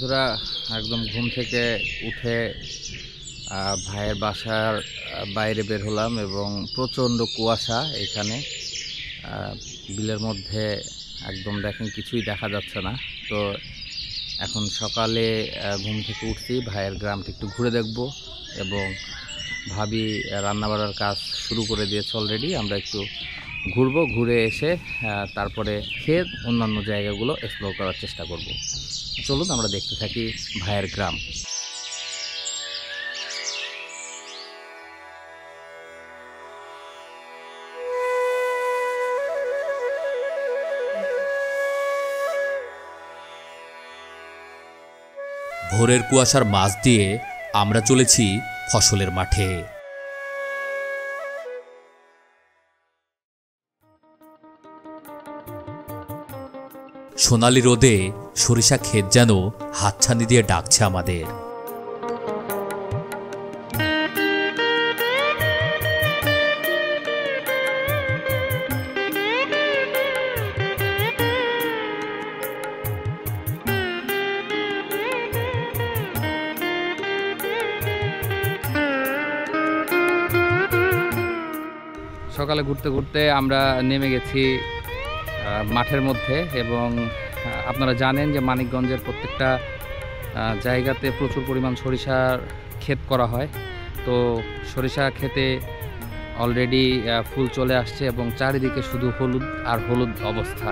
বন্ধুরা, একদম ঘুম থেকে উঠে ভাইয়ের বাসার বাইরে বের হলাম এবং প্রচণ্ড কুয়াশা এখানে। বিলের মধ্যে একদম দেখেন কিছুই দেখা যাচ্ছে না। তো এখন সকালে ঘুম থেকে উঠছি, ভাইয়ের গ্রামটা একটু ঘুরে দেখব এবং ভাবি রান্নাবাড়ার কাজ শুরু করে দিয়েছে অলরেডি। আমরা একটু ঘুরবো, ঘুরে এসে তারপরে খেয়ে অন্যান্য জায়গাগুলো এক্সপ্লোর করার চেষ্টা করব। চলুন আমরা দেখতে থাকি ভাইয়ের গ্রাম। ভোরের কুয়াশার মাঝ দিয়ে আমরা চলেছি ফসলের মাঠে। সোনালি রোদে সরিষা ক্ষেত যেন হাতছানি দিয়ে ডাকছে আমাদের। সকালে ঘুরতে ঘুরতে আমরা নেমে গেছি মাঠের মধ্যে এবং আপনারা জানেন যে মানিকগঞ্জের প্রত্যেকটা জায়গাতে প্রচুর পরিমাণ সরিষার ক্ষেত করা হয়। তো সরিষা ক্ষেতে অলরেডি ফুল চলে আসছে এবং চারিদিকে শুধু হলুদ আর হলুদ অবস্থা।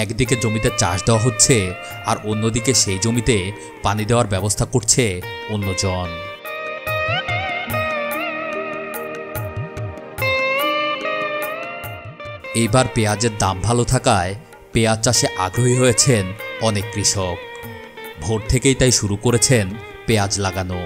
একদিকে জমিতে চাষ দেওয়া হচ্ছে আর অন্যদিকে সেই জমিতে পানি দেওয়ার ব্যবস্থা করছে অন্যজন। এইবার পেঁয়াজের দাম ভালো থাকায় পেঁয়াজ চাষে আগ্রহী হয়েছেন অনেক কৃষক। ভোর থেকেই তাই শুরু করেছেন পেঁয়াজ লাগানো।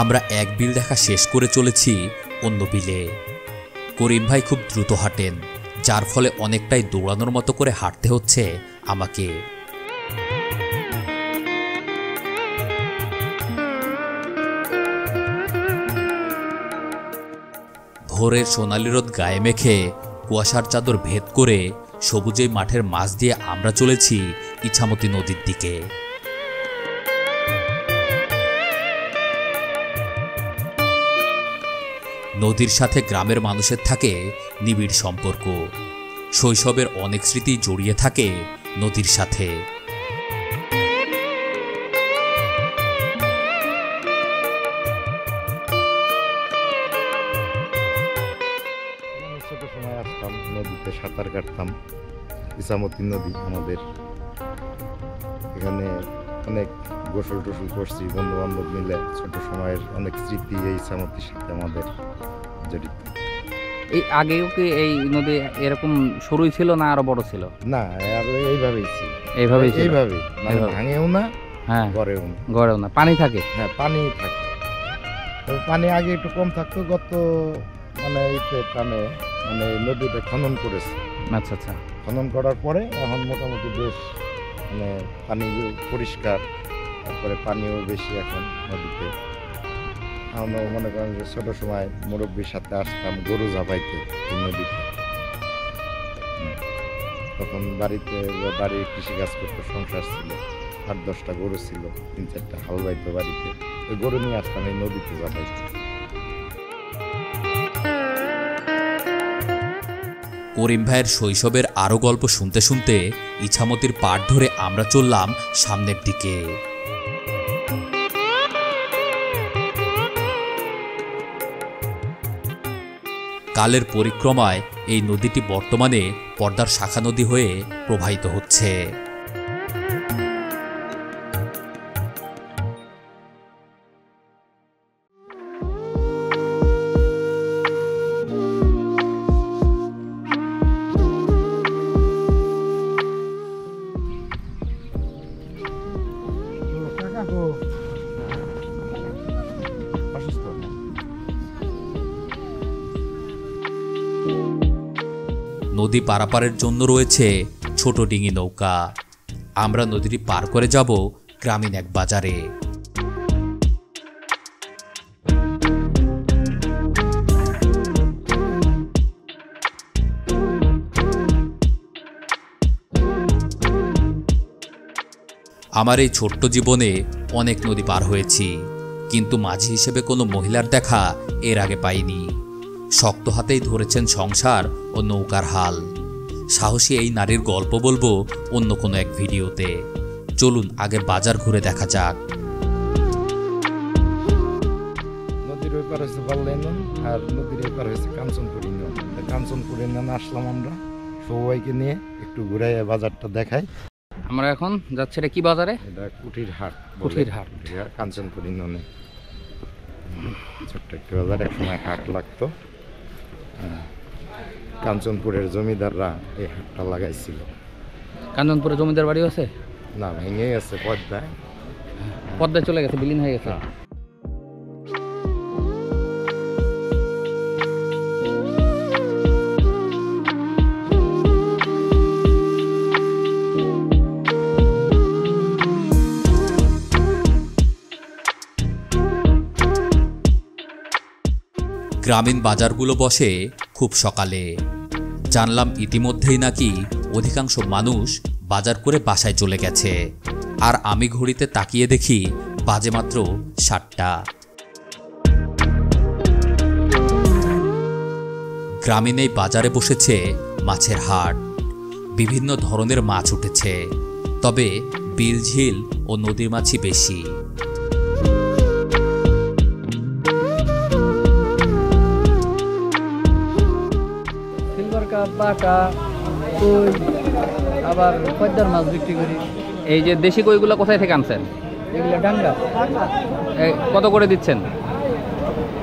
আমরা এক বিল দেখা শেষ করে চলেছি অন্য বিলে। করিম ভাই খুব দ্রুত হাঁটেন, যার ফলে অনেকটাই দৌড়ানোর মতো করে হাঁটতে হচ্ছে আমাকে। ভোরের সোনালি রোদ গায়ে মেখে কুয়াশার চাদর ভেদ করে সবুজে মাঠের মাঝ দিয়ে আমরা চলেছি ইছামতি নদীর দিকে। নদীর সাথে গ্রামের মানুষের থাকে নিবিড় সম্পর্ক। শৈশবের অনেক স্মৃতি জড়িয়ে থাকে নদীর সাথে। ছোট সময় আসতাম, নদীতে সাঁতার কাটতাম। ইছামতি নদী আমাদের এখানে অনেক গোসল টোসল করছি বন্ধু বান্ধব মিলে। ছোট সময়ের অনেক স্মৃতি এই ইছামতির সাথে আমাদের জড়িত। এই আগেও কি এই নদী এরকম সরুই ছিল না আরো বড় ছিল? না, আর এইভাবেই ছিল। এইভাবেই ছিল? এইভাবেই, মানে ভাঙেও না, হ্যাঁ, গড়েও না। পানি থাকে? হ্যাঁ, পানি থাকে। পানি আগে একটু কম থাকতো, গত মানে এইতে টানে মানে নদীটা খনন করেছে। আচ্ছা আচ্ছা। খনন করার পরে এখন মোটামুটি বেশ মানে পানি পরিষ্কার, তারপরে পানিও বেশি এখন নদীতে। আমরা মনে করেন যে ছোটো সময় মুরব্বীর সাথে আসতাম গরু ঝাপাইতে এই নদীতে। তখন বাড়ি কৃষিকাজ করতো, সংসার ছিল, 8-10টা গরু ছিল, 3-4টা হাল বাইতো বাড়িতে। ওই গরু নিয়ে আসতাম এই নদীতে ঝাপাইতে। করিম ভাইয়ের শৈশবের আরও গল্প শুনতে শুনতে ইছামতির পাড় ধরে আমরা চললাম সামনের দিকে। কালের পরিক্রমায় এই নদীটি বর্তমানে পদ্মার শাখা নদী হয়ে প্রবাহিত হচ্ছে। নদী পারাপারের জন্য রয়েছে ছোট ডিঙি নৌকা। আমরা নদীটি পার করে যাব গ্রামীণ এক বাজারে। আমার এই ছোট্ট জীবনে অনেক নদী পার হয়েছি, কিন্তু মাঝি হিসেবে কোনো মহিলার দেখা এর আগে পাইনি। শক্ত হাতেই ধরেছেন সংসার ও নৌকার হাল। সাহসী এই নারীর গল্প বলবো অন্য কোনো এক ভিডিওতে। চলুন আগে বাজার ঘুরে দেখা যাক। নদীর ওই পার হয়েছে বাল্লা ইউনিয়ন আর নদীর ওই পার হয়েছে কাঞ্চনপুর ইউনিয়ন। কাঞ্চনপুর ইউনিয়নে আসলাম আমরা সবাইকে নিয়ে, একটু ঘুরে বাজারটা দেখাই। আমরা এখন যাচ্ছি, এটা কি বাজারে? এটা কুঠির হাট। কুঠির হাট কাঞ্চনপুর ইউনিয়নে ছোট্ট একটি বাজার। এক সময় হাট লাগতো, কাঞ্চনপুরের জমিদাররা এই হাটটা লাগাইছিল। কাঞ্চনপুরে জমিদার বাড়ি আছে না, ভেঙে গেছে, পদ্মায় পদ্মায় চলে গেছে, বিলীন হয়ে গেছে। গ্রামীণ বাজারগুলো বসে খুব সকালে। জানলাম ইতিমধ্যেই নাকি অধিকাংশ মানুষ বাজার করে বাসায় চলে গেছে, আর আমি ঘড়িতে তাকিয়ে দেখি বাজে মাত্র 7টা। গ্রামীণ এই বাজারে বসেছে মাছের হাট। বিভিন্ন ধরনের মাছ উঠেছে, তবে বিল, ঝিল ও নদীর মাছই বেশি। বাটা কই, আবার পদ্মার মাছ বিক্রি করি। এই যে দেশি কইগুলো কোথায় থেকে আনছেন? এগুলো ডাঙ্গা। কত করে দিচ্ছেন?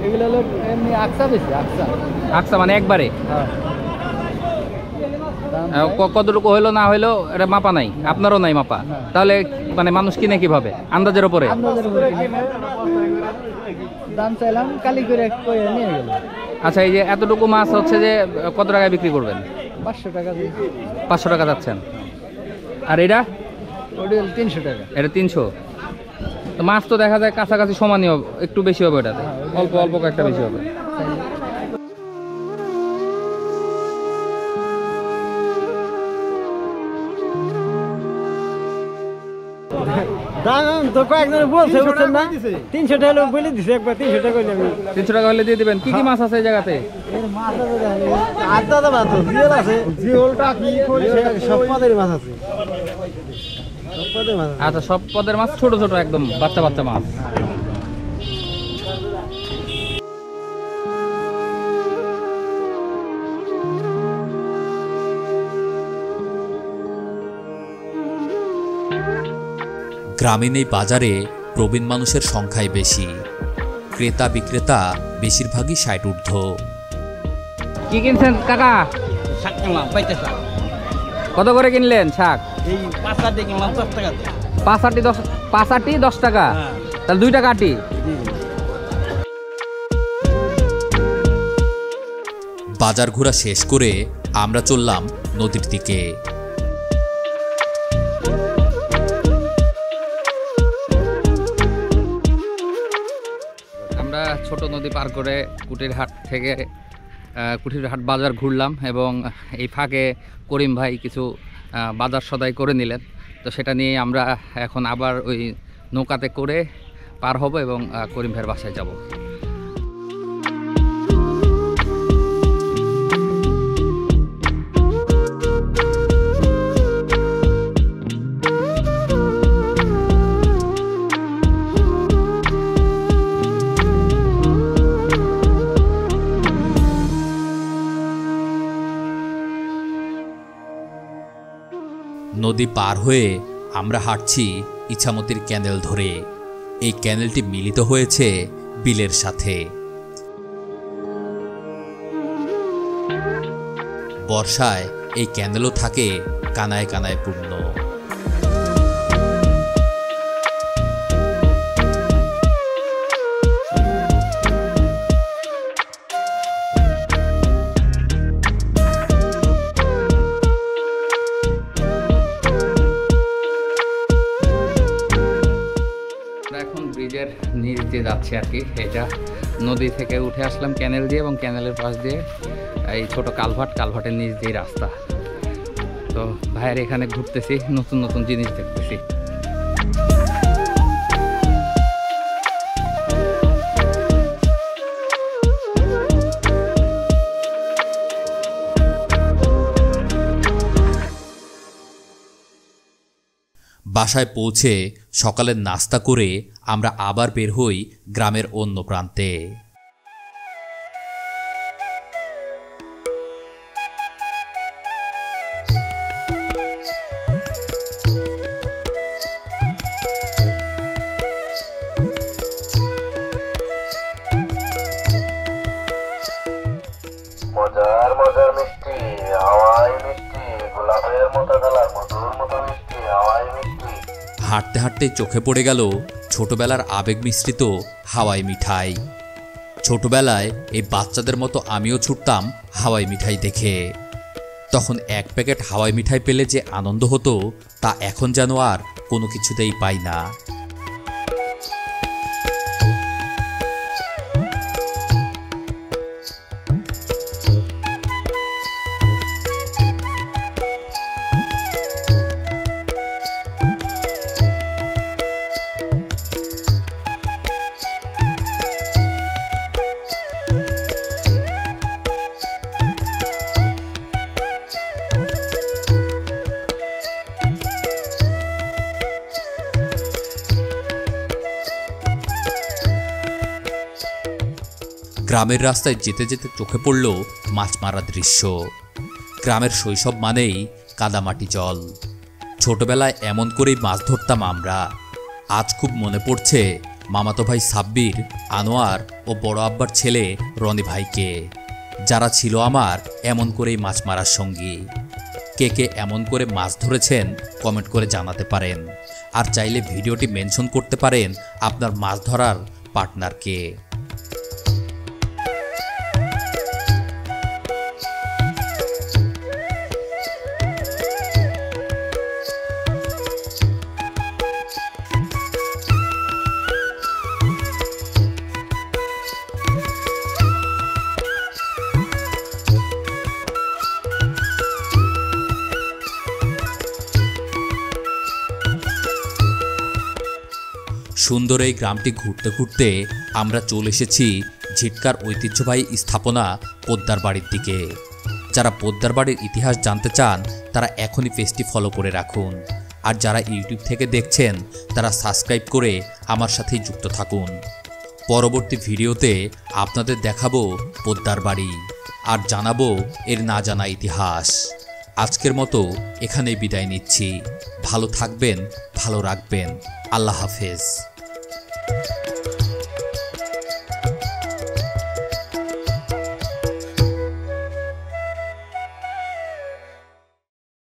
এগুলো হলো এমনি আকসা বেশি, আকসা। আকসা মানে একবারে? হ্যাঁ। কতটুকু হইলো না হইলো এটা মাপা নাই, আপনারও নাই মাপা? তাহলে মানে মানুষ কিনে কিভাবে? আন্দাজের ওপরে? আপনাদের উপরে দাম চাইলাম, কালি করে কই নিয়ে গেল। আচ্ছা, এই যে এতটুকু মাছ হচ্ছে যে কত টাকায় বিক্রি করবেন? 500 টাকা দিয়ে। 500 টাকা যাচ্ছেন। আর এটা? ওটা 300 টাকা। এটা 300। তো মাছ তো দেখা যায় কাছাকাছি সমানই হবে, একটু বেশি হবে ওটাতে, অল্প অল্প একটা বেশি হবে। দাম তো কয়েকজন বলছে, বুঝছেন না? 300 টাকা লোক বলে দিছে, একবার 300 টাকা কইলাম। 300 টাকা হলে দিয়ে দিবেন। কি কি মাছ আছে এই জায়গাতে? এর মাছ আছে, আদা মাছ আছে, জিওল আছে, জিওলটা কি কইছে, সব পদের মাছ আছে, সব পদের মাছ। আচ্ছা, সব পদের মাছ, ছোট ছোট একদম বাচ্চা বাচ্চা মাছ। গ্রামীণ এই বাজারে প্রবীণ মানুষের সংখ্যাই বেশি। ক্রেতা বিক্রেতা বেশিরভাগই 60 ঊর্ধ্ব। কি কিনছেন কাকা? শাক কিনলাম, পাইতে শাক। কত করে কিনলেন শাক? এই 5 আটি কিনলাম 10 টাকা দিয়ে। 5 আটি 10 টাকা? তাহলে 2 টাকা আটি। বাজার ঘোরা শেষ করে আমরা চললাম নদীর দিকে। আমরা ছোট নদী পার করে কুঠির হাট থেকে কুঠির হাট বাজার ঘুরলাম, এবং এই ফাঁকে করিম ভাই কিছু বাজার সদাই করে নিলেন। তো সেটা নিয়ে আমরা এখন আবার ওই নৌকাতে করে পার হব এবং করিম ভাইয়ের বাসায় যাব। নদী পার হয়ে আমরা হাঁটছি ইছামতির ক্যানেল ধরে। এই ক্যানেলটি মিলিত হয়েছে বিলের সাথে। বর্ষায় এই ক্যানেলও থাকে কানায় কানায় পূর্ণ। এখন ব্রিজের নিচ দিয়ে যাচ্ছি আর কি। এটা নদী থেকে উঠে আসলাম ক্যানেল দিয়ে, এবং ক্যানেলের পাশ দিয়ে এই ছোট কালভার্টের নিচ দিয়ে রাস্তা। তো ভাইয়ের এখানে ঘুরতেছি, নতুন নতুন জিনিস দেখতেছি। বাসায় পৌঁছে সকালের নাস্তা করে আমরা আবার বের হই গ্রামের অন্য প্রান্তে। মজার মজার মিষ্টি হাওয়াই মিষ্টি, গোলাপের মতো কালার মধুর মতো মিষ্টি হাওয়াই মিষ্টি। হাঁটতে হাঁটতে চোখে পড়ে গেল ছোটবেলার আবেগ মিশ্রিত হাওয়াই মিঠাই। ছোটবেলায় এই বাচ্চাদের মতো আমিও ছুটতাম হাওয়াই মিঠাই দেখে। তখন এক প্যাকেট হাওয়াই মিঠাই পেলে যে আনন্দ হতো তা এখন যেন আর কোনো কিছুতেই পাই না। গ্রামের রাস্তায় যেতে যেতে চোখে পড়ল মাছ মারা দৃশ্য। গ্রামের শৈশব মানেই কাদামাটি জল। ছোটবেলায় এমন করেই মাছ ধরতাম আমরা। আজ খুব মনে পড়ছে মামাতো ভাই সাব্বির, আনোয়ার ও বড় আব্বার ছেলে রনি ভাইকে, যারা ছিল আমার এমন করেই মাছ মারার সঙ্গী। কে কে এমন করে মাছ ধরেছেন কমেন্ট করে জানাতে পারেন। আর চাইলে ভিডিওটি মেনশন করতে পারেন আপনার মাছ ধরার পার্টনারকে। সুন্দর এই গ্রামটি ঘুরতে ঘুরতে আমরা চলে এসেছি ঝিটকার ঐতিহ্যবাহী স্থাপনা পোদ্দার বাড়ির দিকে। যারা পোদ্দার বাড়ির ইতিহাস জানতে চান তারা এখনই পেজটি ফলো করে রাখুন। আর যারা ইউটিউব থেকে দেখছেন তারা সাবস্ক্রাইব করে আমার সাথেই যুক্ত থাকুন। পরবর্তী ভিডিওতে আপনাদের দেখাবো পোদ্দার বাড়ি আর জানাবো এর না জানা ইতিহাস। আজকের মতো এখানেই বিদায় নিচ্ছি। ভালো থাকবেন, ভালো রাখবেন। আল্লাহ হাফেজ।